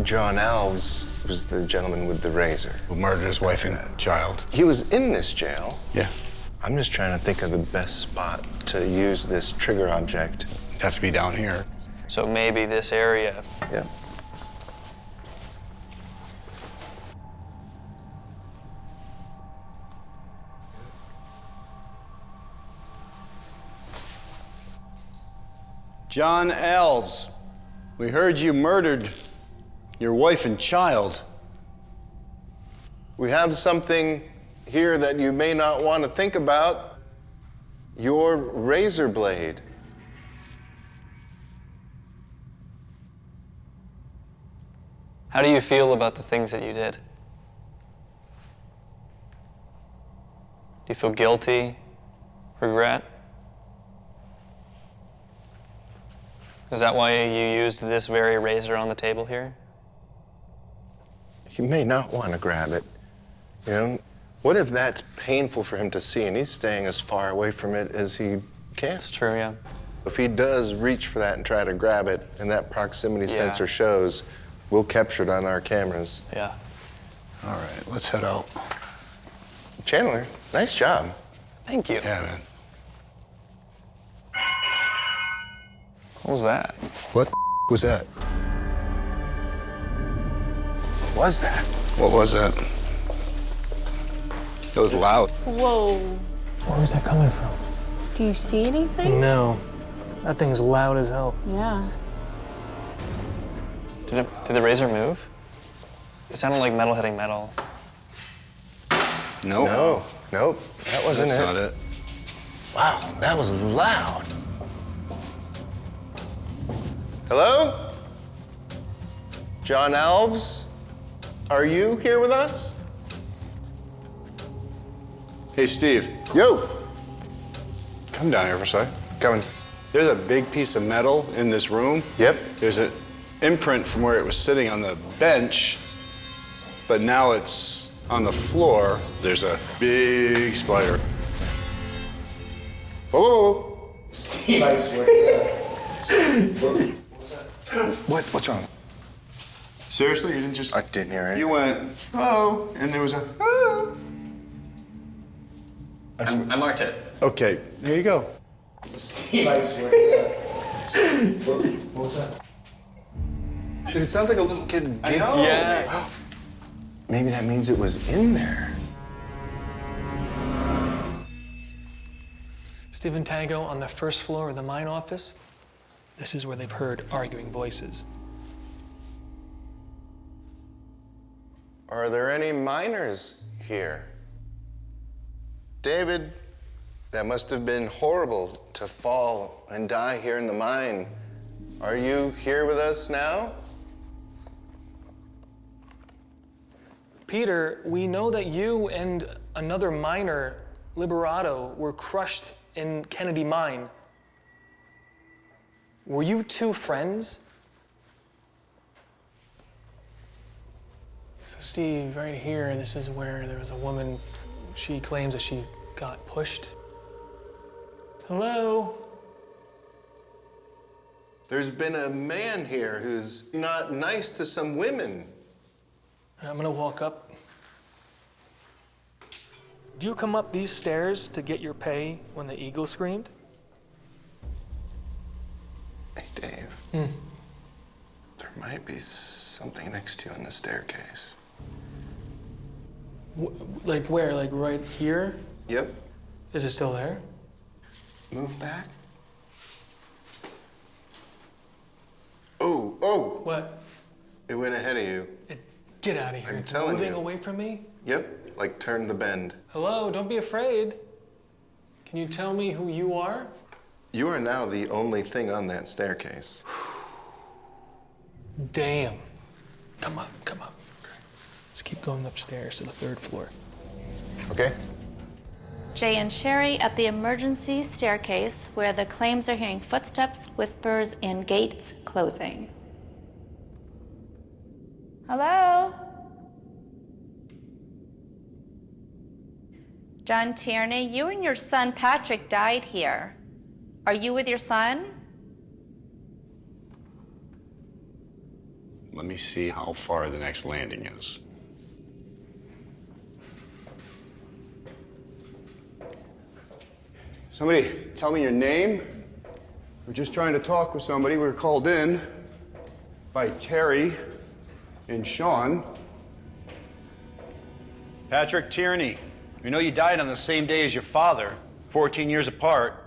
John Alves was the gentleman with the razor. Who murdered his wife and child. He was in this jail. Yeah. I'm just trying to think of the best spot to use this trigger object. It'd have to be down here. So maybe this area. Yeah. John Alves, we heard you murdered your wife and child. We have something here that you may not want to think about. Your razor blade. How do you feel about the things that you did? Do you feel guilty? Regret? Is that why you used this very razor on the table here? You may not want to grab it. You know, what if that's painful for him to see and he's staying as far away from it as he can? It's true, yeah. If he does reach for that and try to grab it and that proximity sensor shows, we'll capture it on our cameras. Yeah. All right, let's head out. Chandler, nice job. Thank you. Yeah, man. What was that? What was that? What was that? What was that? It was loud. Whoa. Where was that coming from? Do you see anything? No. That thing's loud as hell. Yeah. Did the razor move? It sounded like metal hitting metal. Nope. No, nope, that wasn't That's it. not it. Wow, that was loud. Hello? John Alves? Are you here with us? Hey, Steve, Yo, come down here for a sec. coming. There's a big piece of metal in this room. Yep. There's an imprint from where it was sitting on the bench, but now it's on the floor. There's a big spider. Whoa, whoa, whoa. I swear. What's wrong? Seriously, you didn't just... I didn't hear it. You went, oh, and there was a, oh. I marked it. Okay, here you go. I swear. What was that? Dude, it sounds like a little kid I giggling. know. Yeah. Maybe that means it was in there. Stephen Tango on the first floor of the mine office. This is where they've heard arguing voices. Are there any miners here? David, that must have been horrible to fall and die here in the mine. Are you here with us now? Peter, we know that you and another miner, Liberato, were crushed in Kennedy Mine. Were you two friends? So Steve, right here, this is where there was a woman, she claims that she got pushed. Hello? There's been a man here who's not nice to some women. I'm gonna walk up. Did you come up these stairs to get your pay when the eagle screamed? Hey, Dave. There might be something next to you on the staircase. Like where? Like right here? Yep. Is it still there? Move back. Oh, oh. What? It went ahead of you. Get out of here. I'm It's telling moving you. away from me? Yep, like turn the bend. Hello, don't be afraid. Can you tell me who you are? You are now the only thing on that staircase. Damn. Come up, come up. Let's keep going upstairs to the third floor. Okay? Jay and Sherry at the emergency staircase where the claims are hearing footsteps, whispers, and gates closing. Hello? John Tierney, you and your son Patrick died here. Are you with your son? Let me see how far the next landing is. Somebody tell me your name. We're just trying to talk with somebody. We were called in by Terry and Sean. Patrick Tierney. We know you died on the same day as your father, 14 years apart.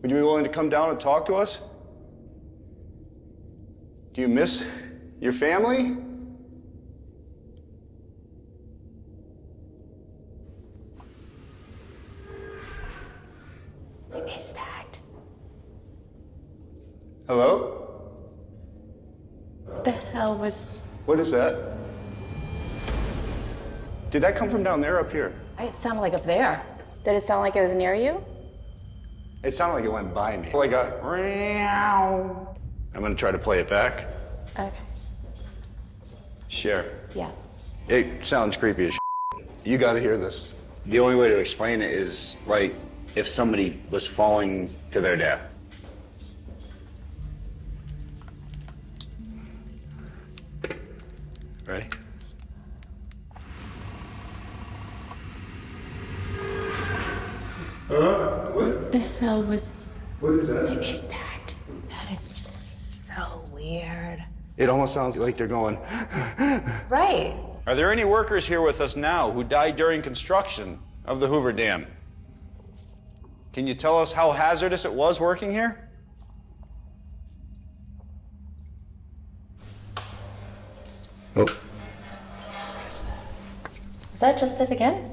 Would you be willing to come down and talk to us? Do you miss your family? What is that? Hello? The hell was... What is that? Did that come from down there or up here? It sounded like up there. Did it sound like it was near you? It sounded like it went by me. Like a meow. I'm gonna try to play it back. Okay. Share. Yes. It sounds creepy as shit. You gotta hear this. The only way to explain it is like if somebody was falling to their death. Ready? What the hell was... What is that? What is that? That is so weird. It almost sounds like they're going. Right. Are there any workers here with us now who died during construction of the Hoover Dam? Can you tell us how hazardous it was working here? Nope. Is that just it again?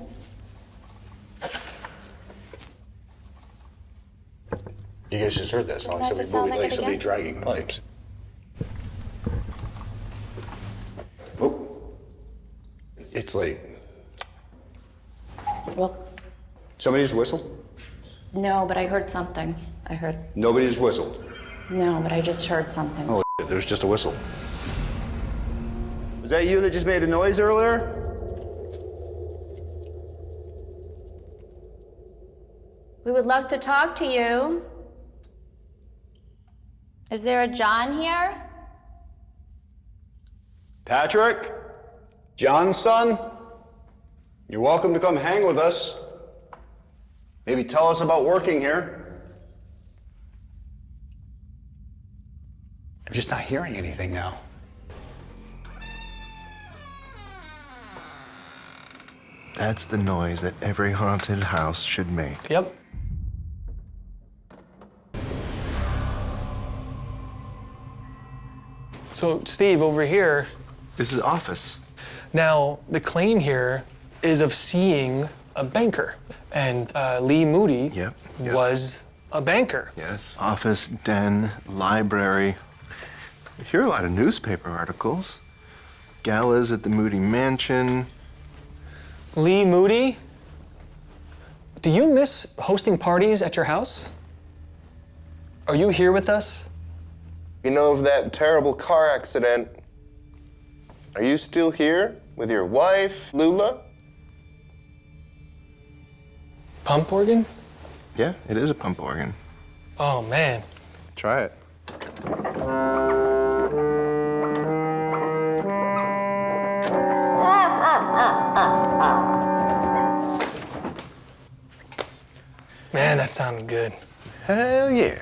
You guys just heard that sound. Didn't that just sound like it somebody again? dragging pipes. Oh. It's late. Well, Somebody just whistled? no, but I heard something. Nobody just whistled. No, but I just heard something. Oh, shit, there was just a whistle. Was that you that just made a noise earlier? We would love to talk to you. Is there a John here? Patrick? John's son? You're welcome to come hang with us. Maybe tell us about working here. I'm just not hearing anything now. That's the noise that every haunted house should make. Yep. So, Steve, over here, This is office. now the claim here is of seeing a banker. And Lee Moody Yep. was a banker. Yes. Office, den, library. I hear a lot of newspaper articles. Galas at the Moody Mansion. Lee Moody, do you miss hosting parties at your house? Are you here with us? You know of that terrible car accident? Are you still here with your wife, Lula? Pump organ? Yeah, it is a pump organ. Oh, man. Try it. Man, that sounded good. Hell yeah.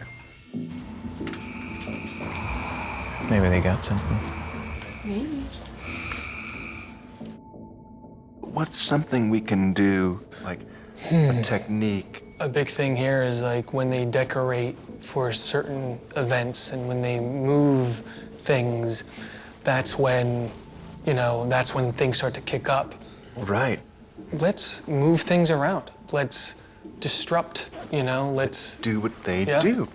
Maybe they got something. What's something we can do, like a technique? A big thing here is like when they decorate for certain events and when they move things, that's when, that's when things start to kick up. Right. Let's move things around. Let's disrupt, let's do what they Yeah. do.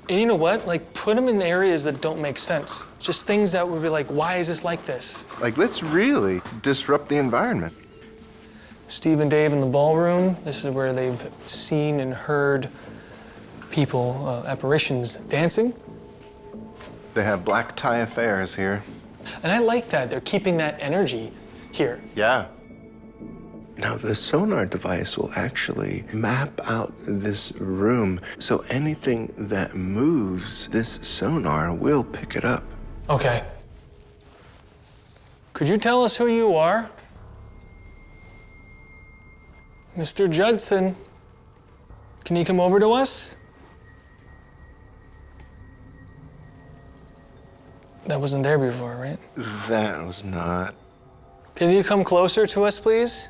And you know what? Like, put them in areas that don't make sense. Just things that would be like, why is this like this? Like, let's really disrupt the environment. Steve and Dave in the ballroom. This is where they've seen and heard people, apparitions, dancing. They have black tie affairs here. And I like that. They're keeping that energy here. Yeah. Now, the sonar device will actually map out this room, so anything that moves, this sonar will pick it up. Okay. Could you tell us who you are? Mr. Judson, can you come over to us? That wasn't there before, right? That was not. Can you come closer to us, please?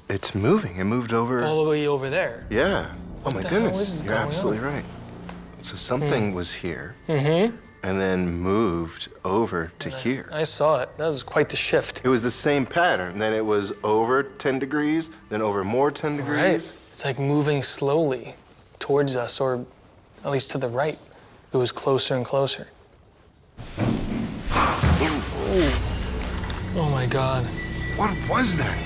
It's moving. It moved over. All the way over there. Yeah. Oh my the hell goodness. is You're going absolutely on? right. So something was here Mm-hmm. and then moved over to here. I saw it. That was quite the shift. It was the same pattern. Then it was over 10 degrees, then over more 10 degrees. Right. It's like moving slowly towards us, or at least to the right. It was closer and closer. Oh my God. What was that?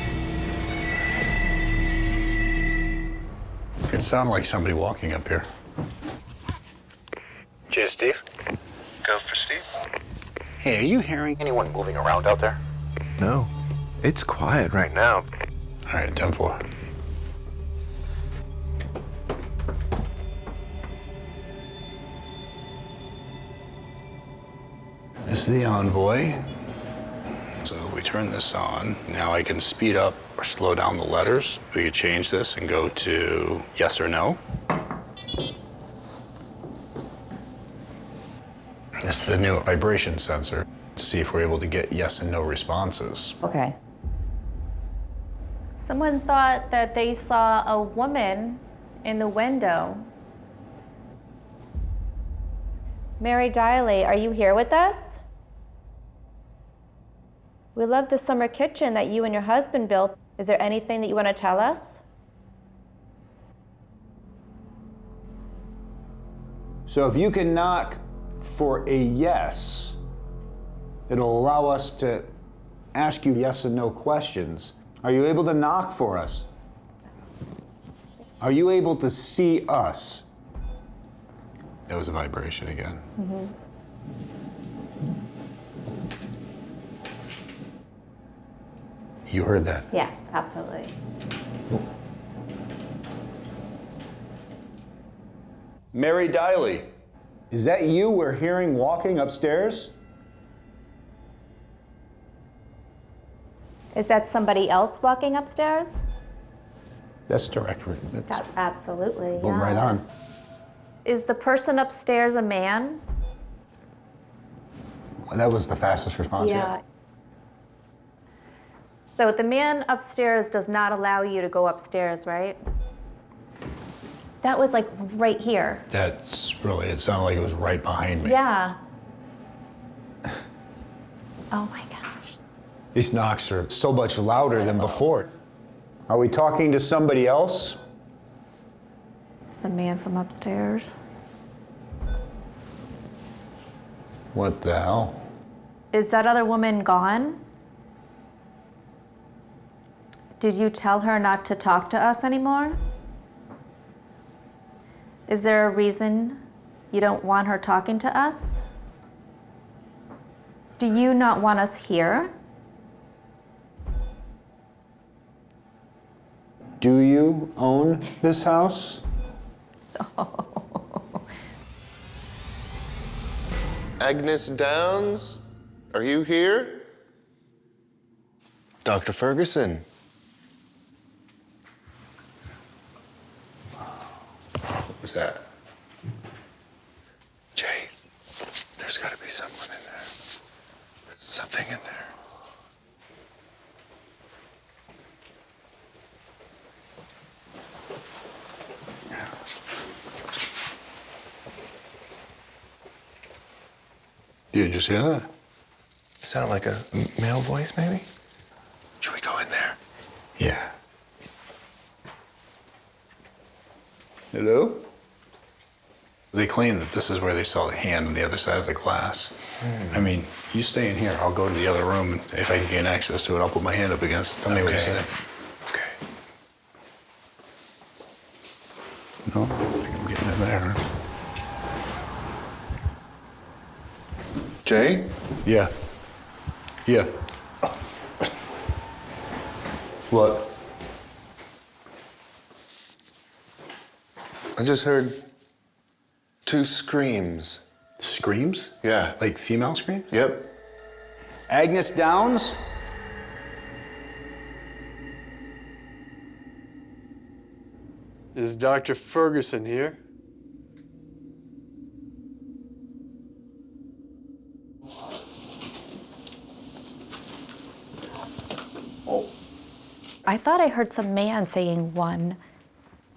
It sounded like somebody walking up here. Cheers, Steve. Go for Steve. Hey, are you hearing Anyone moving around out there? No. It's quiet right now. All right, 10-4. This is the envoy. So we turn this on. Now I can speed up or slow down the letters. We could change this and go to yes or no. This is the new vibration sensor to see if we're able to get yes and no responses. Okay. Someone thought that they saw a woman in the window. Mary Diley, are you here with us? We love the summer kitchen that you and your husband built. Is there anything that you want to tell us? So if you can knock for a yes, it'll allow us to ask you yes and no questions. Are you able to knock for us? Are you able to see us? That was a vibration again. Mm-hmm. You heard that? Yeah, absolutely. Mary Diley, is that you we're hearing walking upstairs? Is that somebody else walking upstairs? That's direct. That's absolutely, Boom, yeah. right on. Is the person upstairs a man? That was the fastest response yet. So the man upstairs does not allow you to go upstairs, right? That was like right here. That's really, it sounded like it was right behind me. Yeah. Oh my gosh. These knocks are so much louder than before. Are we talking to somebody else? It's the man from upstairs. What the hell? Is that other woman gone? Did you tell her not to talk to us anymore? Is there a reason you don't want her talking to us? Do you not want us here? Do you own this house? Agnes Downs, are you here? Dr. Ferguson. What was that? Jay, there's got to be someone in there. There's something in there. Did you just hear that? Sound like a male voice, maybe? Should we go in there? Yeah. Hello? They claim that this is where they saw the hand on the other side of the glass. I mean, you stay in here. I'll go to the other room, and if I can gain access to it, I'll put my hand up against it. Tell me what you say. Okay. No, I think I'm getting in there. Jay? Yeah. Yeah. What? I just heard 2 screams. Screams? Yeah. Like female screams? Yep. Agnes Downs? Is Dr. Ferguson here? I thought I heard some man saying 1,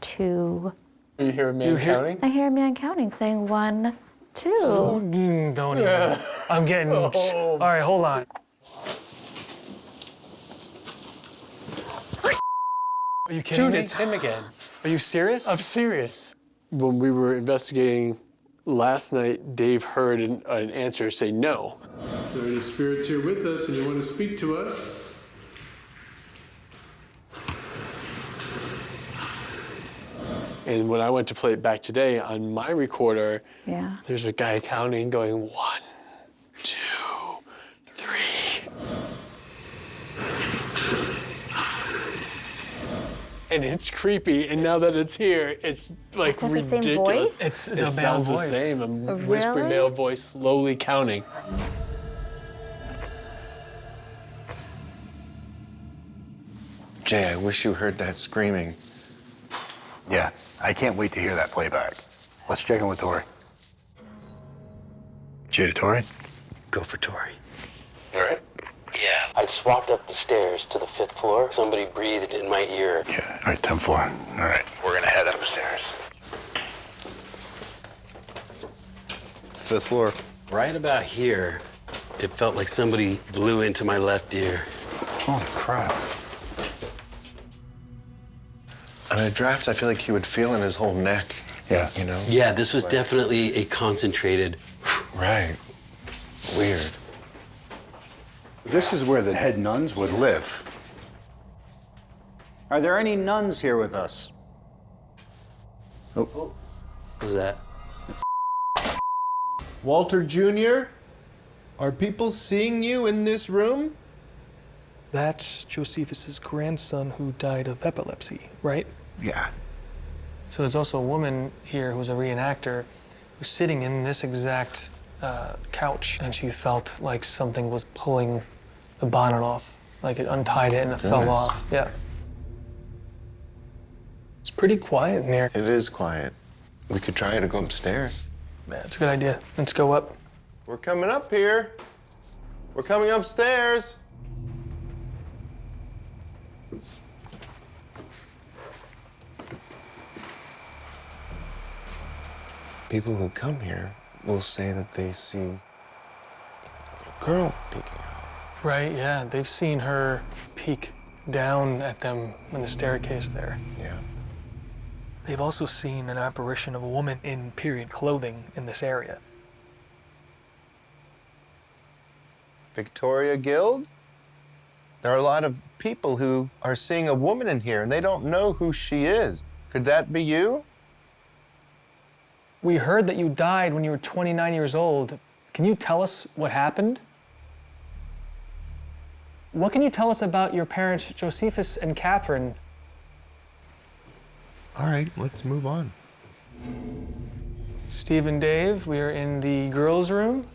2. You hear a man counting? I hear a man counting saying 1, 2. Don't even. I'm getting. All right, hold on. Are you kidding Dude, me? it's him again. Are you serious? I'm serious. When we were investigating last night, Dave heard an answer say no. If there are any spirits here with us and you want to speak to us, And when I went to play it back today on my recorder, Yeah. there's a guy counting going 1, 2, 3. And it's creepy, and now that it's here, it's like Is that the same ridiculous. voice? It's the It male sounds the voice. same, a Oh, whispered really? male voice slowly counting. Jay, I wish you heard that screaming. Yeah, I can't wait to hear that playback. Let's check in with Tory. Jay to Tory? Go for Tory. All right. Yeah. I just walked up the stairs to the 5th floor. Somebody breathed in my ear. Yeah, all right, 10-4. All right, we're gonna head upstairs. 5th floor. Right about here, it felt like somebody blew into my left ear. Holy crap. On a draft, I feel like he would feel in his whole neck. Yeah. You know? Yeah, this was definitely a concentrated. Right. Weird. This is where the head nuns would live. Are there any nuns here with us? What was that? Walter Jr., are people seeing you in this room? That's Josephus's grandson who died of epilepsy, right? Yeah. So there's also a woman here who's a reenactor who's sitting in this exact couch, and she felt like something was pulling the bonnet off, like it untied it and it fell off. Yeah. It's pretty quiet in here. It is quiet. We could try to go upstairs. Yeah, it's a good idea. Let's go up. We're coming up here. We're coming upstairs. People who come here will say that they see a little girl peeking out. Right, yeah. They've seen her peek down at them in the staircase there. Yeah. They've also seen an apparition of a woman in period clothing in this area. Victoria Guild? There are a lot of people who are seeing a woman in here and they don't know who she is. Could that be you? We heard that you died when you were 29 years old. Can you tell us what happened? What can you tell us about your parents, Josephus and Catherine? All right, let's move on. Steve and Dave, we are in the girls' room.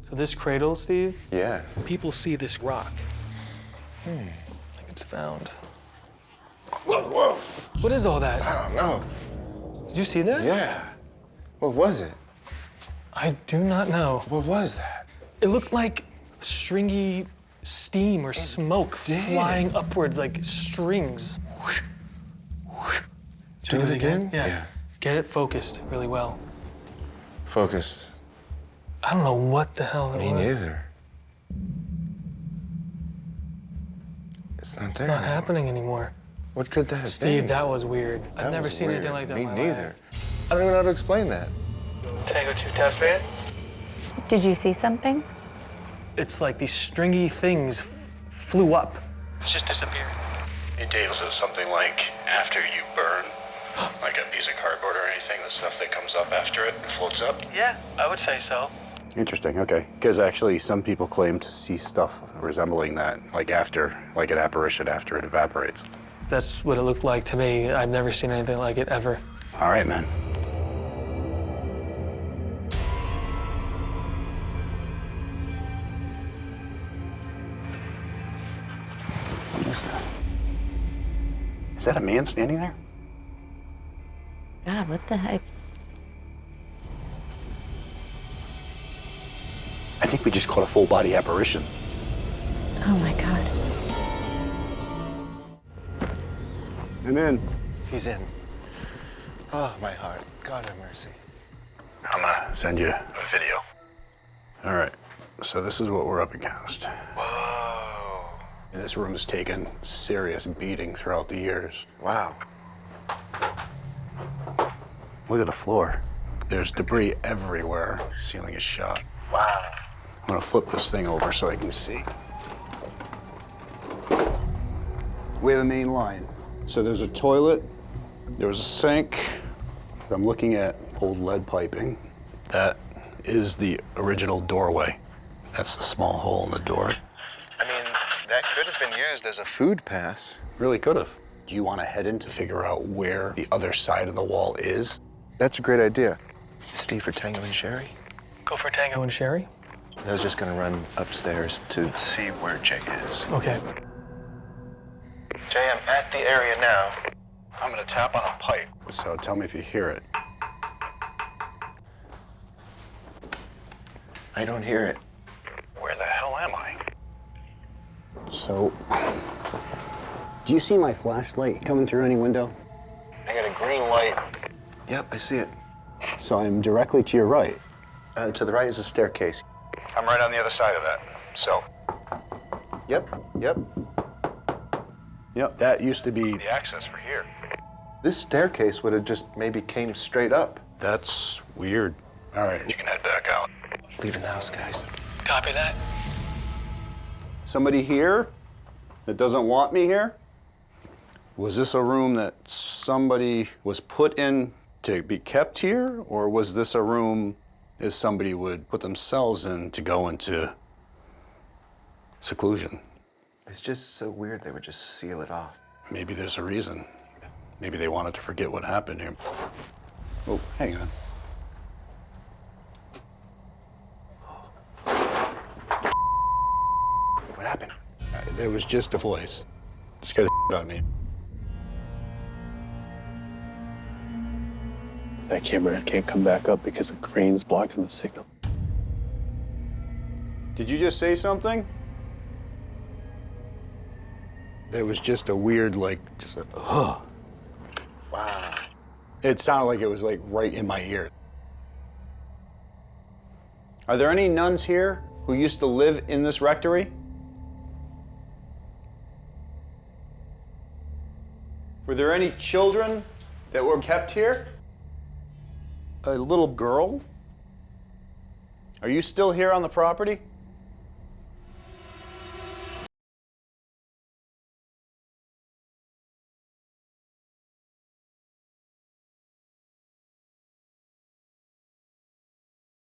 So this cradle, Steve? Yeah. People see this rock. I think it's found. Whoa, whoa. What is all that? I don't know. Did you see that? Yeah. What was it? I do not know. What was that? It looked like stringy steam or smoke flying upwards like strings. Do it again? Yeah. Get it focused really well. Focused. I don't know what the hell that Me was. neither. It's not there. It's not happening anymore. What could that have Steve, been? that was weird. That I've never was seen anything weird. like that Me in my neither. life. I don't even know how to explain that. Tango 2 test van? Did you see something? It's like these stringy things flew up. It's just disappeared. It Dave says something like, after you burn, like a piece of cardboard or anything, the stuff that comes up after it and floats up. Yeah, I would say so. Interesting, okay. Because actually some people claim to see stuff resembling that, like after, like an apparition after it evaporates. That's what it looked like to me. I've never seen anything like it ever. All right, man. that a man standing there? God, what the heck? I think we just caught a full body apparition. Oh my God. I'm in. He's in. Oh, my heart. God have mercy. I'm gonna send you a video. All right, so this is what we're up against. Whoa. And this room has taken serious beating throughout the years. Wow. Look at the floor. There's debris everywhere. Ceiling is shot. Wow. I'm gonna flip this thing over so I can see. We have a main line. So there's a toilet, there was a sink. I'm looking at old lead piping. That is the original doorway. That's the small hole in the door. I mean, that could have been used as a food pass. Really could have. Do you want to head in to figure out where the other side of the wall is? That's a great idea. Steve for Tango and Shari? Go for Tango and Shari? I was just gonna run upstairs to see where Jay is. Okay. Jay, I'm at the area now. I'm gonna tap on a pipe. So tell me if you hear it. I don't hear it. Where the hell am I? So, do you see my flashlight coming through any window? I got a green light. Yep, I see it. So I'm directly to your right. To the right is a staircase. I'm right on the other side of that. So, Yep. Yep, that used to be... the access for here. This staircase would have just maybe came straight up. That's weird. All right. You can head back out. Leaving the house, guys. Copy that. Somebody here that doesn't want me here? Was this a room that somebody was put in to be kept here? Or was this a room that somebody would put themselves in to go into seclusion? It's just so weird they would just seal it off. Maybe there's a reason. Maybe they wanted to forget what happened here. Oh, hang on. What happened? There was just a voice. Scared the shit out of me. That camera can't come back up because the crane's blocking the signal. Did you just say something? There was just a weird, like, just a, Wow. It sounded like it was, like, right in my ear. Are there any nuns here who used to live in this rectory? Were there any children that were kept here? A little girl? Are you still here on the property?